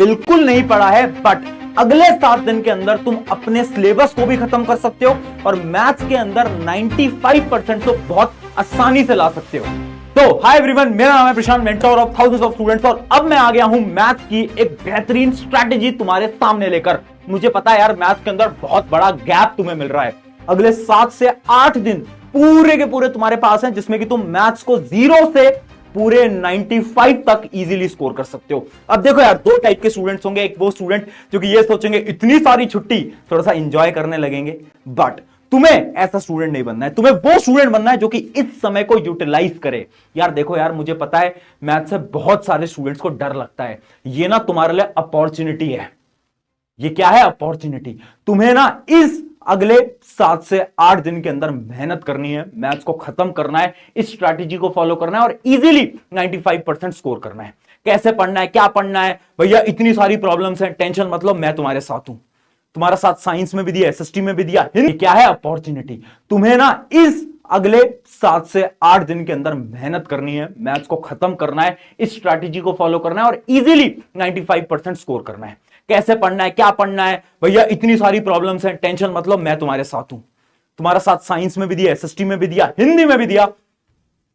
बिल्कुल नहीं पढ़ा है, बट अगले 7 दिन के अंदर तुम अपने सिलेबस को भी खत्म कर सकते हो और मैथ्स के अंदर 95% तो बहुत आसानी से ला सकते हो। तो हाय एवरीवन, मेरा नाम है Prashant, mentor of thousands of students, और अब मैं आ गया हूं मैथ्स की एक बेहतरीन स्ट्रैटेजी तुम्हारे सामने लेकर। मुझे पता है यार, मैथ्स के अंदर बहुत बड़ा गैप तुम्हें मिल रहा है। अगले 7 से 8 दिन पूरे के पूरे तुम्हारे पास हैं, जिसमें कि तुम मैथ्स को 0 से पूरे 95 तक इजीली स्कोर कर सकते हो। अब देखो यार, 2 टाइप के स्टूडेंट्स होंगे। एक वो स्टूडेंट जो कि ये सोचेंगे इतनी सारी छुट्टी, थोड़ा सा एंजॉय करने लगेंगे, बट तुम्हें ऐसा स्टूडेंट नहीं बनना है। तुम्हें वो स्टूडेंट बनना है जो कि इस समय को यूटिलाइज करे। यार देखो यार, मुझे पता है मैथ से बहुत सारे स्टूडेंट्स को डर लगता है। ये ना तुम्हारे लिए अपॉर्चुनिटी है। ये क्या है? अपॉर्चुनिटी। तुम्हें ना इस अगले 7 से 8 दिन के अंदर मेहनत करनी है, मैथ्स को खत्म करना है, इस स्ट्रैटेजी को फॉलो करना है और इजीली 95% स्कोर करना है। कैसे पढ़ना है, क्या पढ़ना है? भैया इतनी सारी प्रॉब्लम्स हैं, टेंशन मतलब, मैं तुम्हारे साथ हूं। तुम्हारा साथ साइंस में भी दिया, एसएसटी में भी दिया। क्या है? अपॉर्चुनिटी। तुम्हें ना इस अगले 7 से 8 दिन के अंदर मेहनत करनी है, मैथ्स को खत्म करना है, इस स्ट्रैटेजी को फॉलो करना है और इजीली 95% स्कोर करना है। कैसे पढ़ना है, क्या पढ़ना है? भैया इतनी सारी प्रॉब्लम्स हैं, टेंशन मतलब, मैं तुम्हारे साथ हूं। तुम्हारा साथ साइंस में भी दिया, एसएसटी में भी दिया, हिंदी में भी दिया,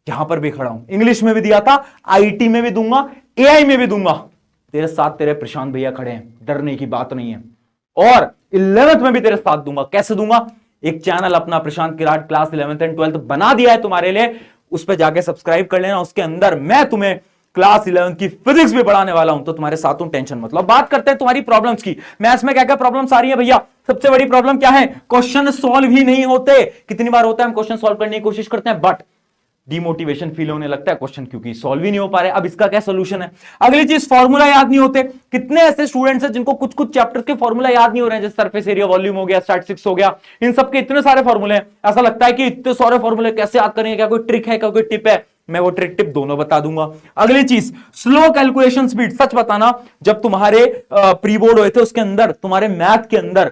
यहां पर भी खड़ा हूं, इंग्लिश में भी दिया था, आईटी में भी दूंगा, एआई में भी दूंगा। तेरे साथ तेरे प्रशांत भैया खड़े हैं, डरने की बात नहीं है। और 11th में भी तेरे साथ दूंगा। कैसे दूंगा? एक चैनल अपना प्रशांत किराट क्लास 11th एंड 12th बना दिया है तुम्हारे लिए, उस पर जाके सब्सक्राइब कर लेना। उसके अंदर मैं तुम्हें क्लास 11th की फिजिक्स भी पढ़ाने वाला हूं, तो तुम्हारे साथ हूं, टेंशन मतलब। बात करते हैं तुम्हारी प्रॉब्लम्स की। मैथ्स में क्या क्या प्रॉब्लम्स आ रही है भैया? सबसे बड़ी प्रॉब्लम क्या है? क्वेश्चन सॉल्व ही नहीं होते। कितनी बार होता है हम क्वेश्चन सॉल्व करने की कोशिश करते हैं, बट डिमोटिवेशन फील होने लगता है, क्वेश्चन क्योंकि सॉल्व ही नहीं हो पा रहे। अब इसका क्या सोल्यूशन है? अगली चीज, फॉर्मूला याद नहीं होते। कितने ऐसे स्टूडेंट्स हैं जिनको कुछ कुछ चैप्टर्स के फॉर्मूला याद नहीं हो रहे हैं, जैसे सरफेस एरिया, वॉल्यूम हो गया, स्टैटिस्टिक्स हो गया, इन सबके इतने सारे फॉर्मूले हैं। ऐसा लगता है कि इतने सारे फॉर्मूले कैसे याद करेंगे? क्या कोई ट्रिक है, क्या कोई टिप है? मैं वो ट्रिक टिप दोनों बता दूंगा। अगली चीज, स्लो कैलकुलेशन स्पीड। सच बताना, जब तुम्हारे प्री बोर्ड हुए थे उसके अंदर, तुम्हारे मैथ के अंदर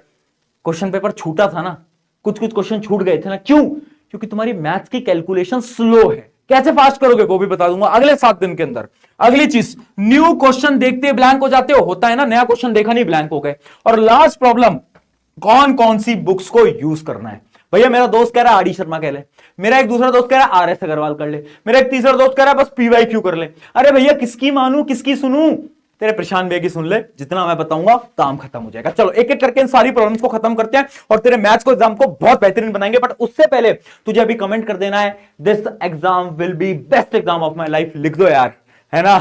क्वेश्चन पेपर छूटा था ना, कुछ कुछ क्वेश्चन छूट गए थे ना। क्यों? क्योंकि तुम्हारी मैथ्स की कैलकुलेशन स्लो है। कैसे फास्ट करोगे वो भी बता दूंगा अगले 7 दिन के अंदर। अगली चीज, न्यू क्वेश्चन देखते ब्लैंक हो जाते हो। होता है ना, नया क्वेश्चन देखा नहीं, ब्लैंक हो गए। और लास्ट प्रॉब्लम, कौन कौन सी बुक्स को यूज करना है? भैया मेरा दोस्त कह रहा है आर डी शर्मा कह ले, मेरा एक दूसरा दोस्त कह रहा है आर एस अग्रवाल कर ले, मेरा एक तीसरा दोस्त कह रहा है बस पीवाईक्यू कर ले। अरे भैया किसकी मानू, किसकी सुनूं? तेरे प्रशांत भैया की सुन ले, जितना मैं बताऊंगा काम खत्म हो जाएगा। चलो एक एक करके इन सारी प्रॉब्लम्स को खत्म करते हैं और तेरे मैथ्स को एग्जाम को बहुत बेहतरीन बनाएंगे। बट उससे पहले तुझे अभी कमेंट कर देना है, this exam will be best exam of my life. लिख दो यार, है ना,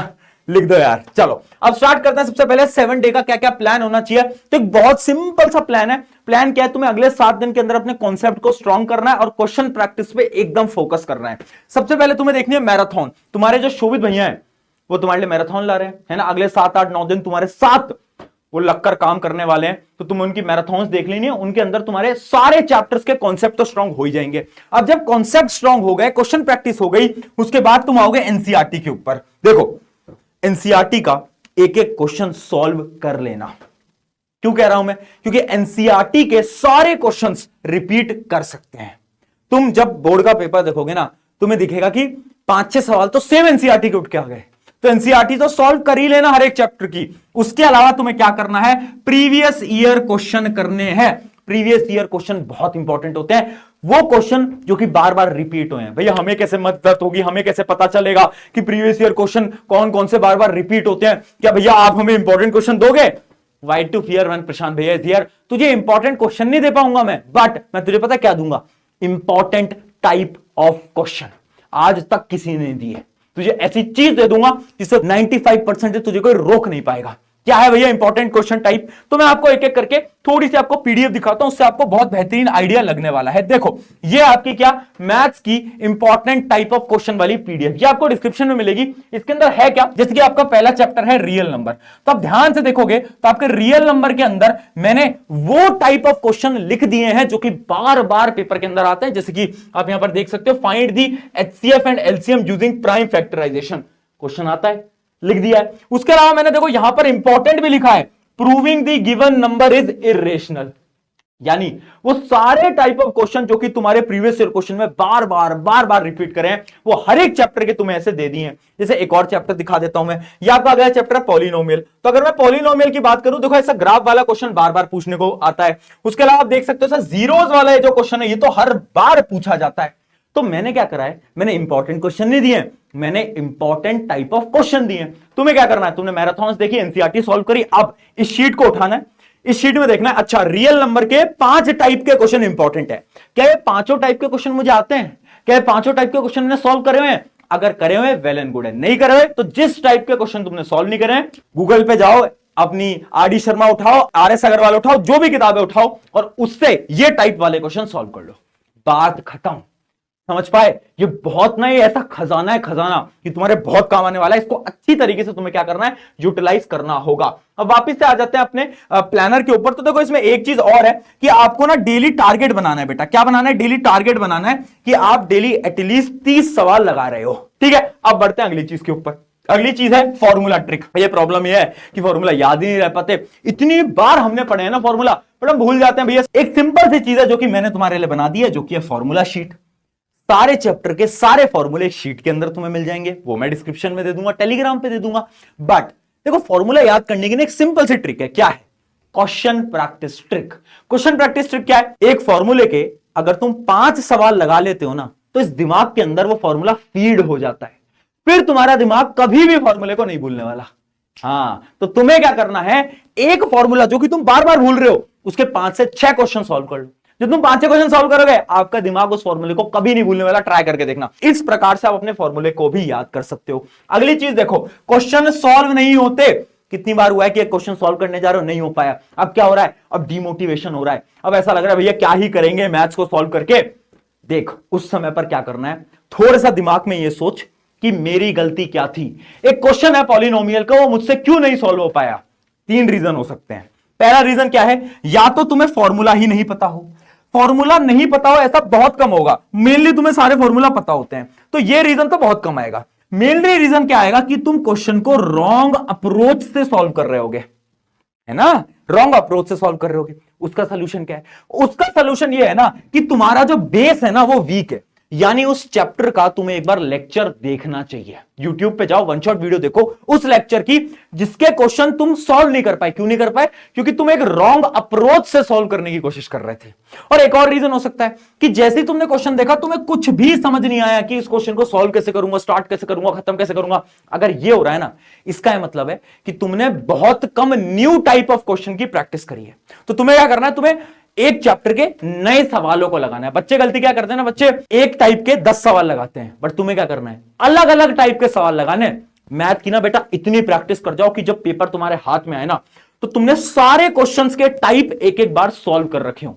लिख दो यार। चलो अब स्टार्ट करते हैं। सबसे पहले 7 डे का क्या क्या प्लान होना चाहिए। तो एक बहुत सिंपल सा प्लान है। प्लान क्या है? तुम्हें अगले 7 दिन के अंदर अपने कॉन्सेप्ट को स्ट्रॉन्ग करना है और क्वेश्चन प्रैक्टिस पे एकदम फोकस करना है। सबसे पहले तुम्हें देखनी है मैराथन। तुम्हारे जो शोभित भैया हैं वो तुम्हारे लिए मैराथन ला रहे हैं, है ना। अगले 7, 8, 9 दिन तुम्हारे साथ वो लगकर काम करने वाले हैं, तो तुम उनकी मैराथन्स देख लेनी है। उनके अंदर तुम्हारे सारे चैप्टर्स के कॉन्सेप्ट तो स्ट्रांग हो ही जाएंगे। अब जब कॉन्सेप्ट स्ट्रांग हो गए, क्वेश्चन प्रैक्टिस हो गई, उसके बाद तुम आओगे एनसीईआरटी के ऊपर। देखो एनसीईआरटी का एक एक क्वेश्चन सॉल्व कर लेना। क्यों कह रहा हूं मैं? क्योंकि एनसीईआरटी के सारे क्वेश्चंस रिपीट कर सकते हैं। तुम जब बोर्ड का पेपर देखोगे ना, तुम्हें दिखेगा कि 5-6 सवाल तो सेम एनसीईआरटी के उठ के आ गए। तो एनसीईआरटी तो सॉल्व कर ही लेना हर एक चैप्टर की। उसके अलावा तुम्हें क्या करना है? प्रीवियस ईयर क्वेश्चन करने हैं। प्रीवियस ईयर क्वेश्चन बहुत इंपॉर्टेंट होते हैं, वो क्वेश्चन जो कि बार बार रिपीट हुए हैं। भैया हमें कैसे मदद होगी, हमें कैसे पता चलेगा कि प्रीवियस ईयर क्वेश्चन कौन कौन से बार बार रिपीट होते हैं? क्या भैया आप हमें इंपॉर्टेंट क्वेश्चन दोगे? वाइट टू फियर वन प्रशांत भैया इज हियर। तुझे इंपॉर्टेंट क्वेश्चन नहीं दे पाऊंगा मैं, बट मैं तुझे पता क्या दूंगा? Important type of question. आज तक किसी ने दिए, तुझे ऐसी चीज दे दूंगा जिससे 95% तुझे कोई रोक नहीं पाएगा। क्या है भैया इंपॉर्टेंट क्वेश्चन टाइप? तो मैं आपको एक एक करके थोड़ी सी आपको पीडीएफ दिखाता हूं, उससे आपको बहुत बेहतरीन आइडिया लगने वाला है। देखो ये आपकी क्या, मैथ्स की इंपॉर्टेंट टाइप ऑफ क्वेश्चन वाली पीडीएफ, ये आपको डिस्क्रिप्शन में मिलेगी। इसके अंदर है क्या? जैसे कि आपका पहला चैप्टर है रियल नंबर, तो आप ध्यान से देखोगे तो आपके रियल नंबर के अंदर मैंने वो टाइप ऑफ क्वेश्चन लिख दिए हैं जो कि बार बार पेपर के अंदर आते हैं। जैसे कि आप यहां पर देख सकते हो, find the HCF and LCM using prime factorisation, question आता है, लिख दिया है। उसके अलावा मैंने देखो यहां पर इंपॉर्टेंट भी लिखा है, proving the given number is irrational. यानी वो सारे टाइप ऑफ क्वेश्चन जो कि तुम्हारे प्रीवियस ईयर क्वेश्चन में बार बार रिपीट करें, वो हर एक चैप्टर के तुम्हें ऐसे दे दिए हैं। जैसे एक और चैप्टर दिखा देता हूं मैं, ये आपका अगला चैप्टर है पॉलिनोमियल। तो अगर मैं पॉलिनोमियल की बात करूं, देखो ऐसा ग्राफ वाला क्वेश्चन बार बार पूछने को आता है। उसके अलावा आप देख सकते हो सर जीरोस वाला जो क्वेश्चन है, ये तो हर बार पूछा जाता है। तो मैंने क्या करा है, मैंने इंपॉर्टेंट क्वेश्चन नहीं दिए, मैंने इंपॉर्टेंट टाइप ऑफ क्वेश्चन दिए। तुम्हें क्या करना है, तुमने मैराथन देखी, एनसीईआरटी सॉल्व करी, अब इस शीट को उठाना है, इस शीट में देखना है अच्छा रियल नंबर के 5 टाइप के क्वेश्चन इंपॉर्टेंट है। क्या ये पांचों टाइप के क्वेश्चन मुझे आते हैं? क्या ये पांचों टाइप के क्वेश्चन मैंने सॉल्व करे हुए हैं? अगर करे हुए वेल एंड गुड है, नहीं करे हुए तो जिस टाइप के क्वेश्चन तुमने सॉल्व नहीं करे, गूगल पे जाओ, अपनी आर.डी. शर्मा उठाओ, आर.एस. अग्रवाल उठाओ, जो भी किताबें उठाओ और उससे ये टाइप वाले क्वेश्चन सॉल्व कर लो, बात खत्म। समझ पाए? ये बहुत ना, ये ऐसा खजाना है, खजाना कि तुम्हारे बहुत काम आने वाला है। इसको अच्छी तरीके से तुम्हें क्या करना है, यूटिलाइज करना होगा। अब वापस से आ जाते हैं अपने प्लानर के ऊपर। तो देखो इसमें एक चीज और है कि आपको ना डेली टारगेट बनाना है बेटा। क्या बनाना है? डेली टारगेट बनाना है कि आप डेली एटलीस्ट 30 सवाल लगा रहे हो। ठीक है, अब बढ़ते हैं अगली चीज के ऊपर। अगली चीज है फॉर्मूला ट्रिक। ये प्रॉब्लम ये है कि फॉर्मूला याद ही नहीं रह पाते। इतनी बार हमने पढ़े हैं ना फॉर्मूला, बट हम भूल जाते हैं। भैया एक सिंपल सी चीज है जो कि मैंने तुम्हारे लिए बना दी है, जो कि है फॉर्मूला शीट। सारे चैप्टर के सारे फॉर्मूले शीट के अंदर तुम्हें मिल जाएंगे, वो मैं डिस्क्रिप्शन में दे दूंगा, टेलीग्राम पे दे दूंगा। बट देखो फॉर्मूला याद करने की ना एक सिंपल सी ट्रिक है। क्या है? Question practice trick. Question practice trick क्या है? एक फॉर्मूले के अगर तुम 5 सवाल लगा लेते हो ना, तो इस दिमाग के अंदर वो फॉर्मूला फीड हो जाता है। फिर तुम्हारा दिमाग कभी भी फॉर्मूले को नहीं भूलने वाला। हाँ, तो तुम्हें क्या करना है, एक फॉर्मूला जो कि तुम बार बार भूल रहे हो, उसके 5 से 6 क्वेश्चन सॉल्व कर लो। जब तुम 5-6 क्वेश्चन सॉल्व करोगे, आपका दिमाग उस फॉर्मूले को कभी नहीं भूलने वाला। ट्राई करके देखना। इस प्रकार से आप अपने फॉर्मूले को भी याद कर सकते हो। अगली चीज देखो, क्वेश्चन सॉल्व नहीं होते। कितनी बार हुआ है कि एक क्वेश्चन सॉल्व करने जा रहे हो, नहीं हो पाया। अब क्या हो रहा है? अब डिमोटिवेशन हो रहा है। अब ऐसा लग रहा है भैया क्या ही करेंगे मैथ्स को सॉल्व करके। देख, उस समय पर क्या करना है, थोड़ा सा दिमाग में ये सोच कि मेरी गलती क्या थी। एक क्वेश्चन है पॉलिनोमियल का, वो मुझसे क्यों नहीं सॉल्व हो पाया? 3 रीजन हो सकते हैं। पहला रीजन क्या है? या तो तुम्हें फॉर्मूला ही नहीं पता हो। फॉर्मूला नहीं पता हो ऐसा बहुत कम होगा, मेनली तुम्हें सारे फॉर्मूला पता होते हैं, तो ये रीजन तो बहुत कम आएगा। मेनली रीजन क्या आएगा कि तुम क्वेश्चन को रॉन्ग अप्रोच से सॉल्व कर रहे होगे, है ना? रॉन्ग अप्रोच से सॉल्व कर रहे होगे। उसका सोल्यूशन क्या है? उसका सोल्यूशन ये है ना कि तुम्हारा जो बेस है ना वो वीक है। यानी उस चैप्टर का तुम्हें एक बार लेक्चर देखना चाहिए। YouTube पे जाओ, वन शॉट वीडियो देखो उस लेक्चर की जिसके क्वेश्चन तुम सॉल्व नहीं कर पाए। क्यों नहीं कर पाए? क्योंकि तुम एक रॉन्ग अप्रोच से सॉल्व करने की कोशिश कर रहे थे। और एक और रीजन हो सकता है कि जैसे ही तुमने क्वेश्चन देखा, तुम्हें कुछ भी समझ नहीं आया कि इस क्वेश्चन को सॉल्व कैसे करूंगा, स्टार्ट कैसे करूंगा, खत्म कैसे करूंगा। अगर ये हो रहा है ना, इसका यह मतलब है कि तुमने बहुत कम न्यू टाइप ऑफ क्वेश्चन की प्रैक्टिस करी है। तो तुम्हें क्या करना है, तुम्हें एक चैप्टर के नए सवालों को लगाना है। बच्चे गलती क्या करते हैं ना, बच्चे एक टाइप के 10 सवाल लगाते हैं, बट तुम्हें क्या करना है, अलग अलग टाइप के सवाल लगाने। मैथ की ना बेटा इतनी प्रैक्टिस कर जाओ कि जब पेपर तुम्हारे हाथ में आए ना, तो तुमने सारे क्वेश्चंस के टाइप एक एक बार सॉल्व कर रखे हो।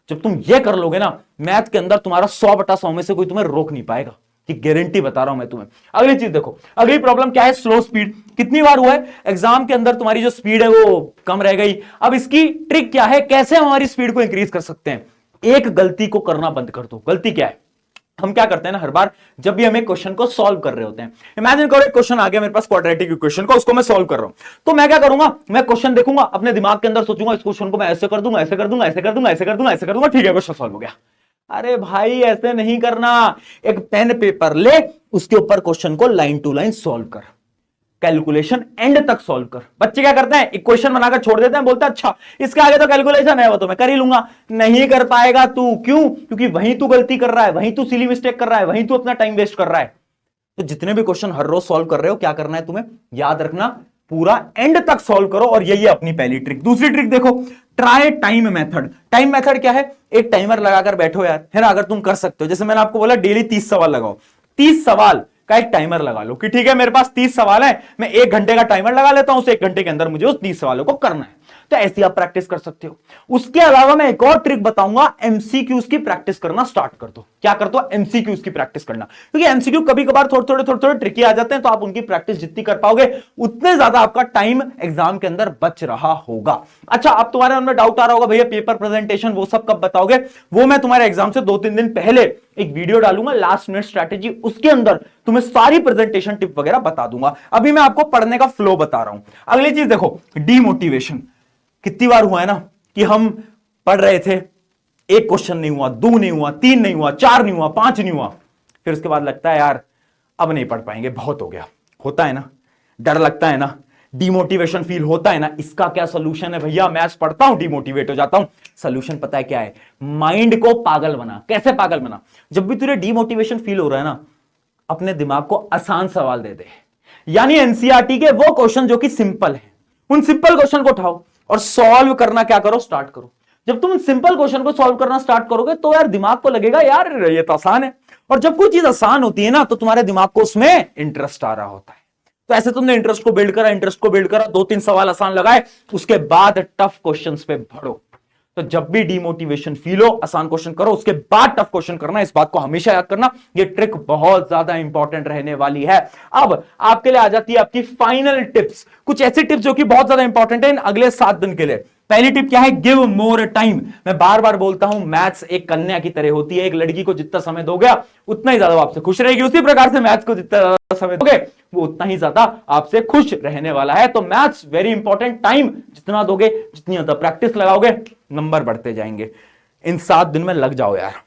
जब तुम ये कर लोगे ना, मैथ के अंदर तुम्हारा 100/100 में से कोई तुम्हें रोक नहीं पाएगा, कि गारंटी बता रहा हूं मैं तुम्हें। अगली चीज देखो, अगली प्रॉब्लम क्या है, स्लो स्पीड। कितनी बार हुआ है एग्जाम के अंदर तुम्हारी जो स्पीड है वो कम रह गई। अब इसकी ट्रिक क्या है, कैसे हम हमारी स्पीड को इंक्रीज कर सकते हैं? एक गलती को करना बंद कर दो। गलती क्या है? हम क्या करते हैं ना, हर बार जब भी हम एक क्वेश्चन को सॉल्व कर रहे होते हैं, इमेजिन करो एक क्वेश्चन आ गया मेरे पास क्वाड्रेटिक इक्वेशन का, उसको मैं सॉल्व कर रहा हूं, तो मैं क्या करूंगा, मैं क्वेश्चन देखूंगा, अपने दिमाग के अंदर सोचूंगा इस क्वेश्चन को मैं ऐसे कर दूंगा, ऐसे कर दूंगा, ऐसे कर दूंगा, ऐसे कर दूंगा, ऐसे कर दूंगा, ठीक है क्वेश्चन सॉल्व हो गया। अरे भाई ऐसे नहीं करना। एक पेन पेपर ले, उसके ऊपर क्वेश्चन को लाइन टू लाइन सॉल्व कर, कैलकुलेशन एंड तक सॉल्व कर। बच्चे क्या करते हैं, इक्वेशन बनाकर छोड़ देते हैं, बोलते हैं अच्छा इसके आगे तो कैलकुलेशन है, वो तो मैं कर ही लूंगा। नहीं कर पाएगा तू। क्यों? क्योंकि वहीं तू गलती कर रहा है, वहीं तू सिली मिस्टेक कर रहा है, वहीं तू अपना टाइम वेस्ट कर रहा है। तो जितने भी क्वेश्चन हर रोज सॉल्व कर रहे हो, क्या करना है तुम्हें, याद रखना पूरा एंड तक सॉल्व करो। और यही है अपनी पहली ट्रिक। दूसरी ट्रिक देखो, try time method. Time method क्या है? एक टाइमर लगाकर बैठो यार, है ना। अगर तुम कर सकते हो, जैसे मैंने आपको बोला डेली 30 सवाल लगाओ, 30 सवाल का एक टाइमर लगा लो कि ठीक है मेरे पास 30 सवाल है, मैं 1 घंटे का टाइमर लगा लेता हूं, उस 1 घंटे के अंदर मुझे उस 30 सवालों को करना है। तो ऐसी आप प्रैक्टिस कर सकते हो। उसके अलावा मैं एक और ट्रिक बताऊंगा, एमसीक्यूज की प्रैक्टिस करना स्टार्ट कर दो। क्या कर दो? एमसीक्यूज की प्रैक्टिस करना, क्योंकि एमसीक्यू कभी कभार थोड़े थोड़े ट्रिकी आ जाते हैं, तो आप उनकी प्रैक्टिस जितनी कर पाओगे उतने ज्यादा आपका टाइम एग्जाम के अंदर बच रहा होगा। अच्छा, अब तुम्हारे मन में डाउट आ रहा होगा, भैया पेपर प्रेजेंटेशन वो सब कब बताओगे? वो मैं तुम्हारे एग्जाम से 2-3 दिन पहले एक वीडियो डालूंगा, लास्ट मिनट स्ट्रैटेजी, उसके अंदर तुम्हें सारी प्रेजेंटेशन टिप वगैरह बता दूंगा। अभी मैं आपको पढ़ने का फ्लो बता रहा हूं। अगली चीज देखो, डीमोटिवेशन। कितनी बार हुआ है ना कि हम पढ़ रहे थे, एक क्वेश्चन नहीं हुआ, दो नहीं हुआ, तीन नहीं हुआ, चार नहीं हुआ, पांच नहीं हुआ, फिर उसके बाद लगता है यार अब नहीं पढ़ पाएंगे, बहुत हो गया, होता है ना, डर लगता है ना, डिमोटिवेशन फील होता है ना। इसका क्या सोल्यूशन है भैया? मैथ्स पढ़ता हूं, डिमोटिवेट हो जाता हूं। सोल्यूशन पता है क्या है? माइंड को पागल बना। कैसे पागल बना? जब भी तुझे डिमोटिवेशन फील हो रहा है ना, अपने दिमाग को आसान सवाल दे दे, यानी एनसीईआरटी के वो क्वेश्चन जो कि सिंपल है, उन सिंपल क्वेश्चन को उठाओ और सॉल्व करना क्या करो, स्टार्ट करो। जब तुम सिंपल क्वेश्चन को सॉल्व करना स्टार्ट करोगे तो यार दिमाग को लगेगा यार ये तो आसान है, और जब कोई चीज आसान होती है ना तो तुम्हारे दिमाग को उसमें इंटरेस्ट आ रहा होता है। तो ऐसे तुमने इंटरेस्ट को बिल्ड करा, दो तीन सवाल आसान लगाए, उसके बाद टफ क्वेश्चंस पे बढ़ो। तो जब भी डिमोटिवेशन फील हो, आसान क्वेश्चन करो, उसके बाद टफ क्वेश्चन करना। इस बात को हमेशा याद करना, ये ट्रिक बहुत ज्यादा इंपॉर्टेंट रहने वाली है। अब आपके लिए आ जाती है आपकी फाइनल टिप्स, कुछ ऐसी टिप्स जो कि बहुत ज्यादा इंपॉर्टेंट है इन अगले 7 दिन के लिए। पहली टिप क्या है? Give more time. मैं बार बार बोलता हूं, मैथ्स एक कन्या की तरह होती है। एक लड़की को जितना समय दोगे उतना ही ज्यादा वो आपसे खुश रहेगी, उसी प्रकार से मैथ्स को जितना ज्यादा समय दोगे वो उतना ही ज्यादा आपसे खुश रहने वाला है। तो मैथ्स वेरी इंपॉर्टेंट। टाइम जितना दोगे, जितनी ज्यादा प्रैक्टिस लगाओगे, नंबर बढ़ते जाएंगे। इन 7 दिन में लग जाओ यार।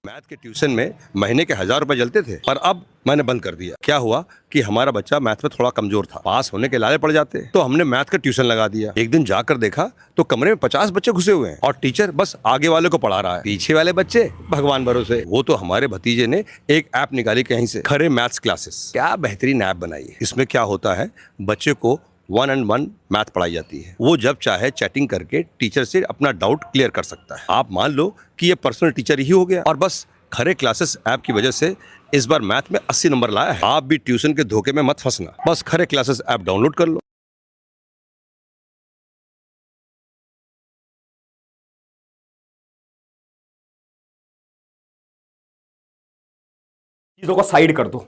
मैथ के ट्यूशन में महीने के 1000 रुपए जलते थे, पर अब मैंने बंद कर दिया। क्या हुआ कि हमारा बच्चा मैथ में थोड़ा कमजोर था, पास होने के लाले पड़ जाते, तो हमने मैथ का ट्यूशन लगा दिया। एक दिन जाकर देखा तो कमरे में 50 बच्चे घुसे हुए हैं और टीचर बस आगे वाले को पढ़ा रहा है, पीछे वाले बच्चे भगवान भरोसे। वो तो हमारे भतीजे ने एक ऐप निकाली कहीं से, खरे मैथ्स क्लासेस। क्या बेहतरीन ऐप बनाई है। इसमें क्या होता है, बच्चे को 1-on-1 मैथ पढ़ाई जाती है। वो जब चाहे चैटिंग करके टीचर से अपना डाउट क्लियर कर सकता है। आप मान लो कि ये पर्सनल टीचर ही हो गया। और बस खरे क्लासेस ऐप की वजह से इस बार मैथ में 80 नंबर लाया है। आप भी ट्यूशन के धोखे में मत फंसना, बस खरे क्लासेस ऐप डाउनलोड कर लो। चीजों को साइड कर दो,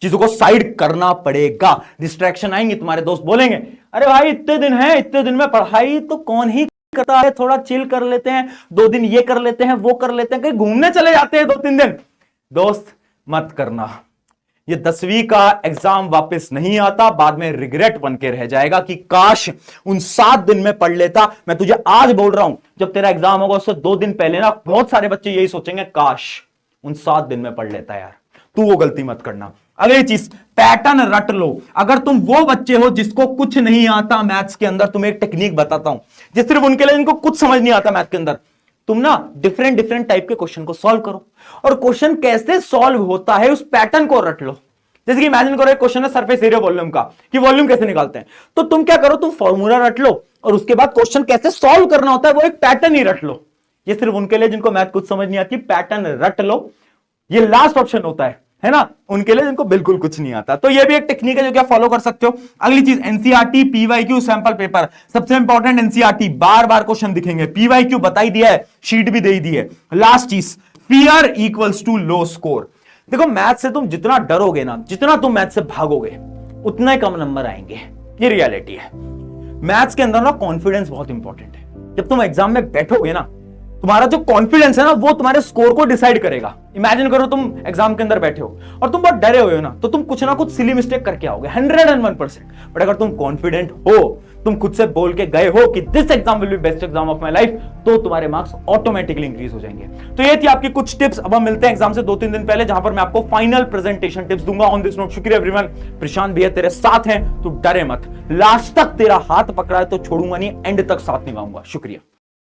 चीजों को साइड करना पड़ेगा। डिस्ट्रैक्शन आएंगे, तुम्हारे दोस्त बोलेंगे अरे भाई इतने दिन है, इतने दिन में पढ़ाई तो कौन ही करता है, थोड़ा चिल कर लेते हैं, 2 दिन ये कर लेते हैं, वो कर लेते हैं, कहीं घूमने चले जाते हैं 2-3 दिन। दोस्त मत करना। ये 10वीं का एग्जाम वापस नहीं आता, बाद में रिग्रेट बन के रह जाएगा कि काश उन 7 दिन में पढ़ लेता। मैं तुझे आज बोल रहा हूं, जब तेरा एग्जाम होगा उससे 2 दिन पहले ना बहुत सारे बच्चे यही सोचेंगे काश उन 7 दिन में पढ़ लेता। यार तू वो गलती मत करना। अगली चीज, पैटर्न रट लो। अगर तुम वो बच्चे हो जिसको कुछ नहीं आता मैथ्स के अंदर, तुम्हें एक टेक्निक बताता हूं जो सिर्फ उनके लिए, इनको कुछ समझ नहीं आता मैथ के अंदर। तुम ना डिफरेंट टाइप के क्वेश्चन को सॉल्व करो, और क्वेश्चन कैसे सॉल्व होता है उस पैटर्न को रट लो। जैसे कि इमेजिन करो एक क्वेश्चन है सरफेस एरिया वॉल्यूम का, कि वॉल्यूम कैसे निकालते हैं, तो तुम क्या करो, तुम फॉर्मूला रट लो और उसके बाद क्वेश्चन कैसे सॉल्व करना होता है वो एक पैटर्न ही रट लो। ये सिर्फ उनके लिए जिनको मैथ कुछ समझ नहीं आती, पैटर्न रट लो। ये लास्ट ऑप्शन होता है ना, उनके लिए जिनको बिल्कुल कुछ नहीं आता। तो ये भी एक टेक्निक है जो क्या फॉलो कर सकते हो। अगली चीज, एनसीईआरटी पीवाईक्यू सैंपल पेपर, सबसे इंपॉर्टेंट एनसीईआरटी, बार बार क्वेश्चन दिखेंगे, पीवाईक्यू बता ही दिया है, शीट भी दे दी है। लास्ट चीज, fear equals to low score. देखो मैथ से तुम जितना डरोगे ना, जितना तुम मैथ से भागोगे, उतना ही कम नंबर आएंगे। ये रियलिटी है। मैथ्स के अंदर ना कॉन्फिडेंस बहुत इंपॉर्टेंट है। जब तुम एग्जाम में बैठोगे ना, तुम्हारा जो कॉन्फिडेंस है ना वो तुम्हारे स्कोर को डिसाइड करेगा। इमेजिन करो तुम एग्जाम के अंदर बैठे हो और तुम बहुत डरे हुए हो ना, तो तुम कुछ ना कुछ सिली मिस्टेक करके आओगे 101%। बट अगर तुम कॉन्फिडेंट हो, तुम खुद से बोल के गए हो कि this exam will be best exam of my life, तो तुम्हारे मार्क्स ऑटोमेटिकली इंक्रीज हो जाएंगे। तो ये थी आपकी कुछ टिप्स। अब हम मिलते हैं एग्जाम से 2-3 दिन पहले, जहां पर मैं आपको फाइनल प्रेजेंटेशन टिप्स दूंगा ऑन दिस नोट। शुक्रिया एवरीवन। प्रशांत भैया तेरे साथ हैं, तू डरे मत। लास्ट तक तेरा हाथ पकड़ा है तो छोड़ूंगा नहीं, एंड तक साथ निभाऊंगा। शुक्रिया।